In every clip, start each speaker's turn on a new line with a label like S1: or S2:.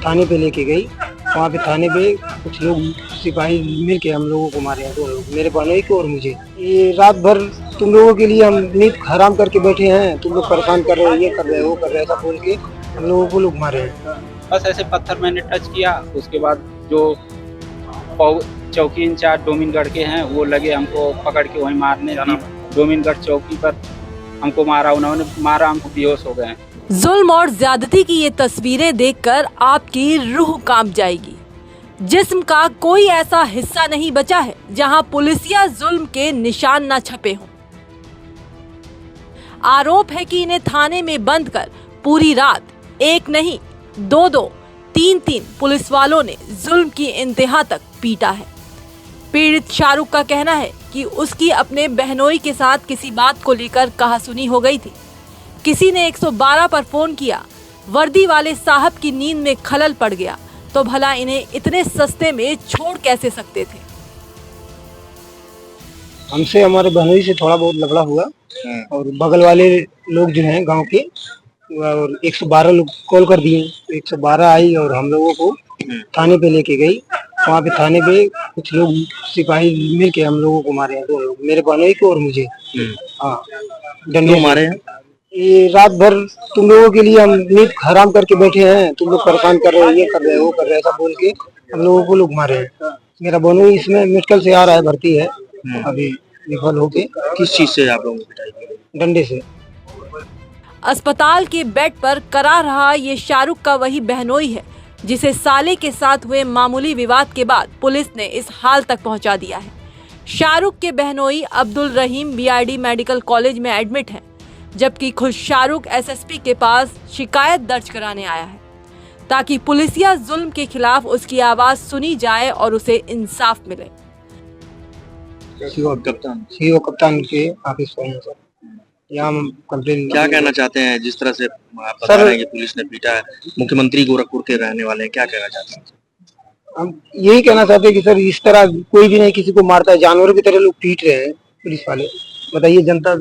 S1: थाने पे लेके गई। वहाँ पे थाने पे कुछ लोग सिपाही मिल के हम लोगों को मारे हैं, 2 लोग, मेरे बहनोई को और मुझे। ये रात भर तुम लोगों के लिए हम नींद हराम करके बैठे हैं, तुम लोग परेशान कर रहे हो, ये कर रहे हो, वो कर रहे हो, ऐसा बोल के हम लोगों को लोग मारे हैं।
S2: बस ऐसे पत्थर मैंने टच किया, उसके बाद जो चौकी इंचार्ज डोमिनगढ़ के हैं वो लगे हमको पकड़ के वहीं मारने। डोमिनगढ़ चौकी पर हमको मारा, उन्होंने मारा, हमको बेहोश हो गए।
S3: जुल्म और ज्यादती की ये तस्वीरें देखकर आपकी रूह कांप जाएगी। जिस्म का कोई ऐसा हिस्सा नहीं बचा है जहां पुलिसिया जुल्म के निशान न छपे हों। आरोप है कि इन्हें थाने में बंद कर पूरी रात एक नहीं, 2-2, 3-3 पुलिस वालों ने जुल्म की इंतहा तक पीटा है। पीड़ित शाहरुख का कहना है कि उसकी अपने बहनोई के साथ किसी बात को लेकर कहासुनी हो गई थी। किसी ने 112 पर फोन किया, वर्दी वाले साहब की नींद में खलल पड़ गया, तो भला इन्हें इतने सस्ते में छोड़ कैसे सकते थे।
S1: हमसे हमारे बहनोई से थोड़ा बहुत लफड़ा हुआ और बगल वाले लोग जो हैं गांव के, और 112 लोग कॉल कर दिए। 112 आई और हम लोगों को थाने पे लेके गई। वहाँ पे थाने पे कुछ लोग सिपाही मिल के हम लोगों को मारे हैं, 2 लोग, मेरे बहनोई को और मुझे। हाँ, डंडे मारे हैं। ये रात भर तुम लोगों के लिए हम नींद हराम करके बैठे हैं, तुम लोग परेशान कर रहे हो, ये कर रहे हो, वो कर रहे हो, ऐसा बोल के हम लोगों को लोग मारे हैं। मेरा बहनोई इसमें मेडिकल से आ रहा है, भर्ती है अभी, विफल होके।
S4: किस चीज से आप लोगों को पिटाई की गई?
S1: डंडे से।
S3: अस्पताल के बेड पर करा रहा ये शाहरुख का वही बहनोई है जिसे साले के साथ हुए मामूली विवाद के बाद पुलिस ने इस हाल तक पहुंचा दिया है। शाहरुख के बहनोई अब्दुल रहीम बीआरडी मेडिकल कॉलेज में एडमिट है, जबकि खुद शाहरुख एसएसपी के पास शिकायत दर्ज कराने आया है ताकि पुलिसिया जुल्म के खिलाफ उसकी आवाज सुनी जाए और उसे इंसाफ मिले।
S1: सीओ कप्तान के ऑफिस पर हैं सर। यहाँ हम कंप्लेन।
S4: क्या कहना चाहते हैं जिस तरह से आप बता रहे हैं कि पुलिस ने पीटा है, मुख्यमंत्री गोरखपुर के रहने वाले हैं, क्या कहना चाहते हैं?
S1: हम यही कहना चाहते हैं कि सर इस तरह कोई भी नहीं किसी को मारता है, जानवरों की तरह लोग पीट रहे हैं पुलिस वाले। बताइए, जनता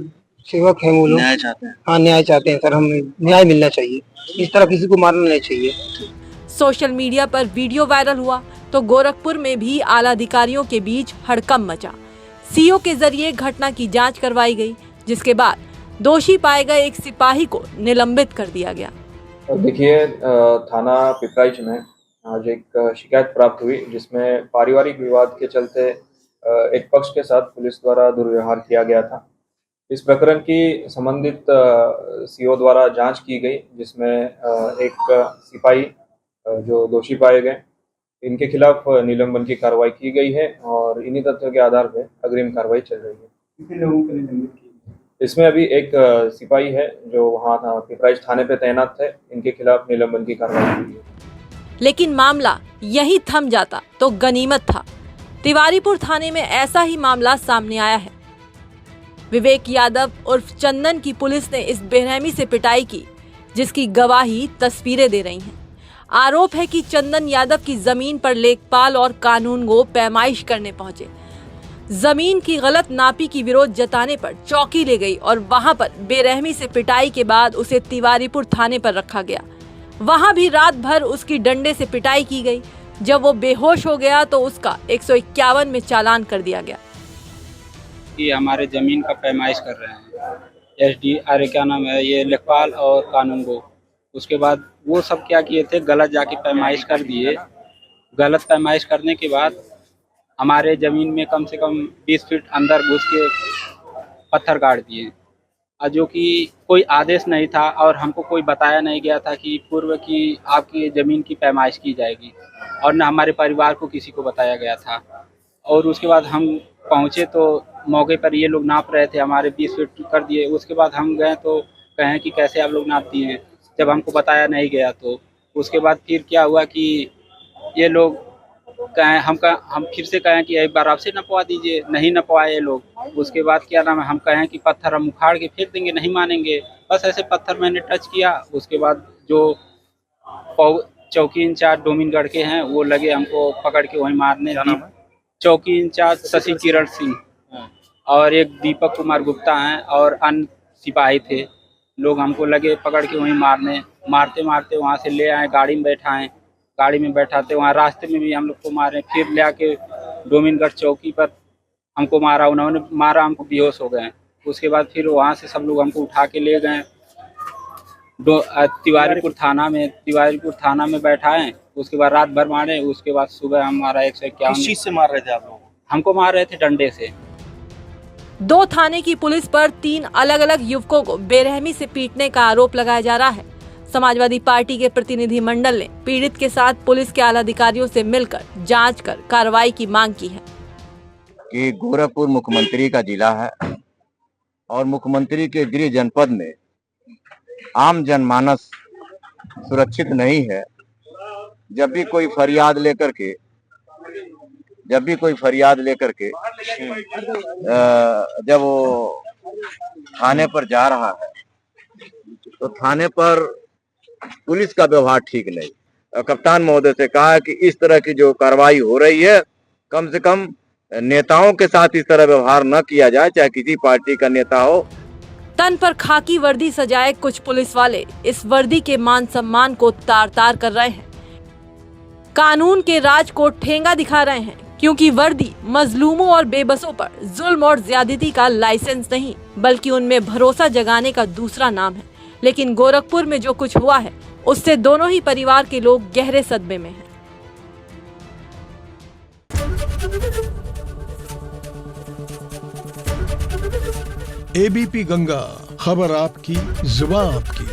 S1: सेवक है वो लोग।
S4: न्याय चाहते हैं?
S1: हाँ, न्याय चाहते हैं सर, हमें न्याय मिलना चाहिए, इस तरह किसी को मारना नहीं चाहिए।
S3: सोशल मीडिया पर वीडियो वायरल हुआ तो गोरखपुर में भी आला अधिकारियों के बीच हड़कंप मचा। सीओ के जरिए घटना की जांच करवाई गई, जिसके बाद दोषी पाए गए एक सिपाही को निलंबित कर दिया गया।
S5: देखिए, थाना पिपराइच में आज एक शिकायत प्राप्त हुई जिसमें पारिवारिक विवाद के चलते एक पक्ष के साथ पुलिस द्वारा दुर्व्यवहार किया गया था। इस प्रकरण की संबंधित सीओ द्वारा जांच की गई, जिसमें एक सिपाही जो दोषी पाए गए, इनके खिलाफ निलंबन की कार्रवाई की गई है और इन्हीं तथ्यों के आधार पर अग्रिम कार्रवाई चल रही है।
S1: कितने लोगों को निलंबित किया?
S5: इसमें अभी एक सिपाही है जो वहाँ पिपराइच थाने पे तैनात है, इनके खिलाफ निलंबन की कार्रवाई हुई है।
S3: लेकिन मामला यही थम जाता तो गनीमत था। तिवारीपुर थाने में ऐसा ही मामला सामने आया है। विवेक यादव उर्फ चंदन की पुलिस ने इस बेरहमी से पिटाई की, जिसकी गवाही तस्वीरें दे रही हैं। आरोप है कि चंदन यादव की जमीन पर लेखपाल और कानूनगो पैमाइश करने पहुंचे। जमीन की गलत नापी की विरोध जताने पर चौकी ले गई और वहां पर बेरहमी से पिटाई के बाद उसे तिवारीपुर थाने पर रखा गया। वहां भी रात भर उसकी डंडे से पिटाई की गई। जब वो बेहोश हो गया तो उसका 151 में चालान कर दिया गया।
S2: कि हमारे जमीन का पैमाइश कर रहे हैं, एसडीआर क्या नाम है, ये लेखपाल और कानूनगो। उसके बाद वो सब क्या किए थे, गलत जाके पैमाइश कर दिए। गलत पैमाइश करने के बाद हमारे ज़मीन में कम से कम 20 फीट अंदर घुस के पत्थर गाड़ दिए, और जो कि कोई आदेश नहीं था और हमको कोई बताया नहीं गया था कि पूर्व की आपकी ज़मीन की पैमाइश की जाएगी, और न हमारे परिवार को किसी को बताया गया था। और उसके बाद हम पहुँचे तो मौके पर ये लोग नाप रहे थे, हमारे 20 फीट कर दिए। उसके बाद हम गए तो कहें कि कैसे आप लोग नापती हैं, जब हमको बताया नहीं गया। तो उसके बाद फिर क्या हुआ कि ये लोग कहें, हम फिर से कहें कि एक बार आपसे नपवा दीजिए, नहीं नपवाए ये लोग। उसके बाद क्या नाम है, हम कहें कि पत्थर हम उखाड़ के फेंक देंगे, नहीं मानेंगे। बस ऐसे पत्थर मैंने टच किया। उसके बाद जो चौकी इंचार्ज डोमिनगढ़ के हैं वो लगे हमको पकड़ के वहीं मारने। चौकी इंचार्ज शशि किरण सिंह और एक दीपक कुमार गुप्ता हैं और अन्य सिपाही थे। लोग हमको लगे पकड़ के वहीं मारने, मारते मारते वहाँ से ले आए, गाड़ी में बैठाएं। गाड़ी में बैठाते, वहाँ रास्ते में भी हम लोग को मारे, फिर ले आके डोमिनगढ़ चौकी पर हमको मारा, उन्होंने मारा, हमको बेहोश हो गए। उसके बाद फिर वहाँ से सब लोग हमको उठा के ले गए तिवारीपुर थाना में बैठाए। उसके बाद रात भर मारे, उसके बाद सुबह हमारा 151।
S4: किस चीज से मार रहे थे आप लोग?
S2: हमको मार रहे थे डंडे से।
S3: 2 थाने की पुलिस पर 3 अलग अलग युवकों को बेरहमी से पीटने का आरोप लगाया जा रहा है। समाजवादी पार्टी के प्रतिनिधि मंडल ने पीड़ित के साथ पुलिस के आला अधिकारियों से मिलकर जांच कर कार्रवाई की मांग की है।
S6: कि गोरखपुर मुख्यमंत्री का जिला है और मुख्यमंत्री के गृह जनपद में आम जनमानस सुरक्षित नहीं है। जब भी कोई फरियाद लेकर के जब वो थाने पर जा रहा है तो थाने पर पुलिस का व्यवहार ठीक नहीं। कप्तान महोदय से कहा है कि इस तरह की जो कार्रवाई हो रही है, कम से कम नेताओं के साथ इस तरह व्यवहार न किया जाए, चाहे किसी पार्टी का नेता हो।
S3: तन पर खाकी वर्दी सजाए कुछ पुलिस वाले इस वर्दी के मान सम्मान को तार-तार कर रहे हैं। कानून के राज को ठेंगा दिखा रहे हैं, क्योंकि वर्दी मजलूमों और बेबसों पर जुल्म और ज्यादती का लाइसेंस नहीं, बल्कि उनमें भरोसा जगाने का दूसरा नाम है। लेकिन गोरखपुर में जो कुछ हुआ है, उससे दोनों ही परिवार के लोग गहरे सदमे में हैं।
S7: एबीपी गंगा, खबर आपकी, जुबान आपकी।